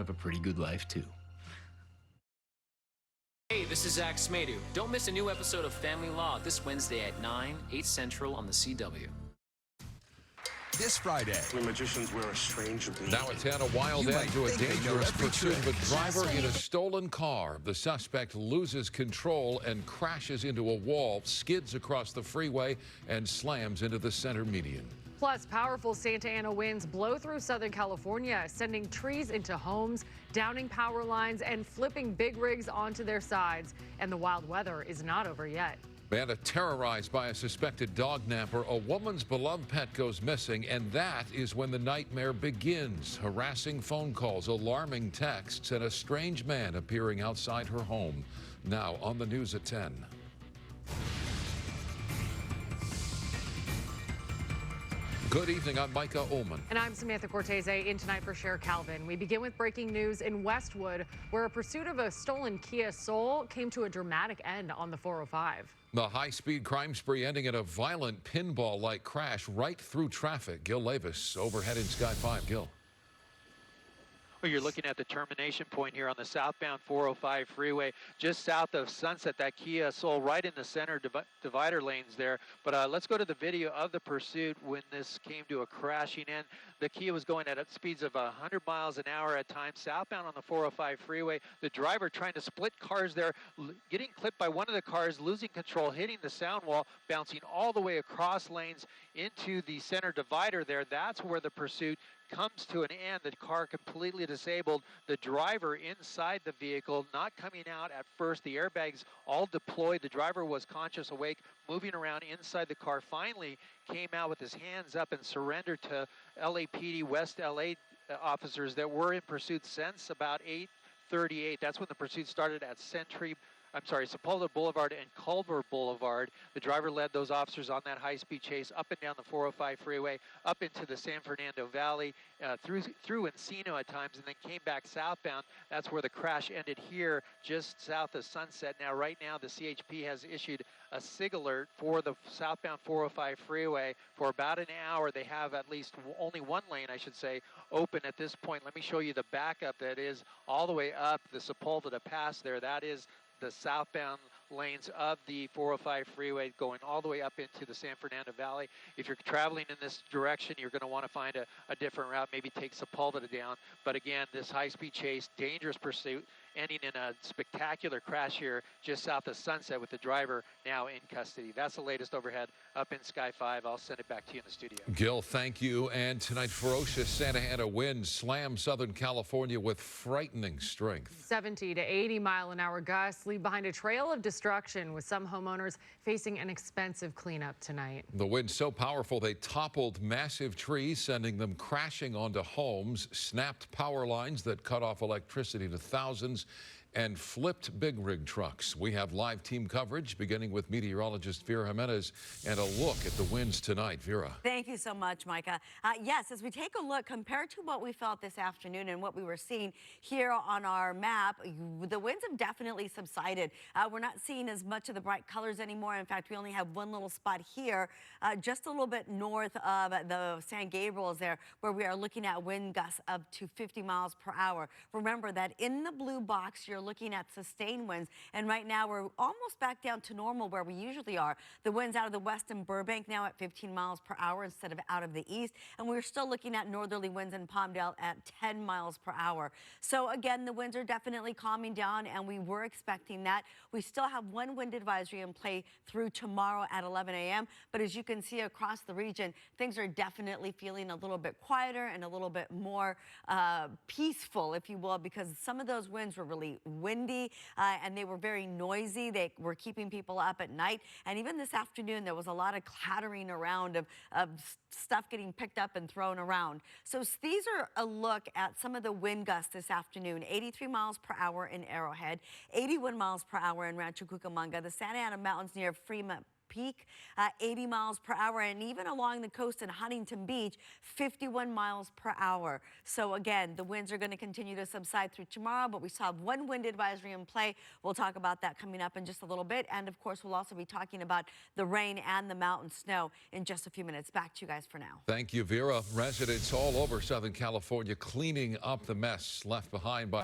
have a pretty good life too. Hey, this is Zach Smedu. Don't miss a new episode of Family Law this Wednesday at 9, 8 Central on the CW. This Friday. The magicians wear a strange beard. Now at 10, a wild end to a dangerous pursuit of a driver in a stolen car. The suspect loses control and crashes into a wall, skids across the freeway, and slams into the center median. Plus, powerful Santa Ana winds blow through Southern California, sending trees into homes, downing power lines, and flipping big rigs onto their sides. And the wild weather is not over yet. And terrorized by a suspected dog napper, a woman's beloved pet goes missing, and that is when the nightmare begins. Harassing phone calls, alarming texts, and a strange man appearing outside her home. Now on the news at 10. Good evening, I'm Micah Ullman. And I'm Samantha Cortese, in tonight for Cher Calvin. We begin with breaking news in Westwood, where a pursuit of a stolen Kia Soul came to a dramatic end on the 405. The high-speed crime spree ending in a violent pinball-like crash right through traffic. Gil Levis overhead in Sky 5. Gil. Well, you're looking at the termination point here on the southbound 405 freeway, just south of Sunset. That Kia Soul right in the center divider lanes there. But let's go to the video of the pursuit when this came to a crashing end. The Kia was going at speeds of 100 miles an hour at times, southbound on the 405 freeway. The driver trying to split cars there, getting clipped by one of the cars, losing control, hitting the sound wall, bouncing all the way across lanes into the center divider there. That's where the pursuit comes to an end. The car completely disabled. The driver inside the vehicle not coming out at first. The airbags all deployed. The driver was conscious, awake, moving around inside the car. Finally came out with his hands up and surrendered to LAPD West LA officers that were in pursuit since about 8:38. That's when the pursuit started at Sepulveda Boulevard and Culver Boulevard. The driver led those officers on that high-speed chase up and down the 405 freeway, up into the San Fernando Valley, through Encino at times, and then came back southbound. That's where the crash ended here, just south of Sunset. Now, right now, the CHP has issued a SIG alert for the southbound 405 freeway. For about an hour, they have at least only one lane, I should say, open at this point. Let me show you the backup that is all the way up the Sepulveda Pass there. That is the southbound lanes of the 405 freeway going all the way up into the San Fernando Valley. If you're traveling in this direction, you're going to want to find a different route, maybe take Sepulveda down. But again, this high-speed chase, dangerous pursuit, ending in a spectacular crash here just south of Sunset with the driver now in custody. That's the latest overhead up in Sky 5. I'll send it back to you in the studio. Gil, thank you. And tonight, ferocious Santa Ana winds slam Southern California with frightening strength. 70 to 80 mile an hour gusts leave behind a trail of destruction, with some homeowners facing an expensive cleanup tonight. The winds so powerful they toppled massive trees, sending them crashing onto homes, snapped power lines that cut off electricity to thousands, and flipped big rig trucks. We have live team coverage, beginning with meteorologist Vera Jimenez, and a look at the winds tonight. Vera. Thank you so much, Micah. Yes, as we take a look, compared to what we felt this afternoon and what we were seeing here on our map, the winds have definitely subsided. We're not seeing as much of the bright colors anymore. In fact, we only have one little spot here, just a little bit north of the San Gabriel's there, where we are looking at wind gusts up to 50 miles per hour. Remember that in the blue box, you're looking at sustained winds, and right now we're almost back down to normal where we usually are. The winds out of the west in Burbank now at 15 miles per hour instead of out of the east, and we're still looking at northerly winds in Palmdale at 10 miles per hour. So again, the winds are definitely calming down, and we were expecting that. We still have one wind advisory in play through tomorrow at 11 a.m., but as you can see across the region, things are definitely feeling a little bit quieter and a little bit more peaceful, if you will, because some of those winds were really windy and they were very noisy. They were keeping people up at night. And even this afternoon, there was a lot of clattering around of stuff getting picked up and thrown around. So these are a look at some of the wind gusts this afternoon. 83 miles per hour in Arrowhead, 81 miles per hour in Rancho Cucamonga, the Santa Ana Mountains near Fremont peak, 80 miles per hour, and even along the coast in Huntington Beach, 51 miles per hour. So again, the winds are going to continue to subside through tomorrow, but we still have one wind advisory in play. We'll talk about that coming up in just a little bit. And of course, we'll also be talking about the rain and the mountain snow in just a few minutes. Back to you guys for now. Thank you, Vera. Residents all over Southern California cleaning up the mess left behind by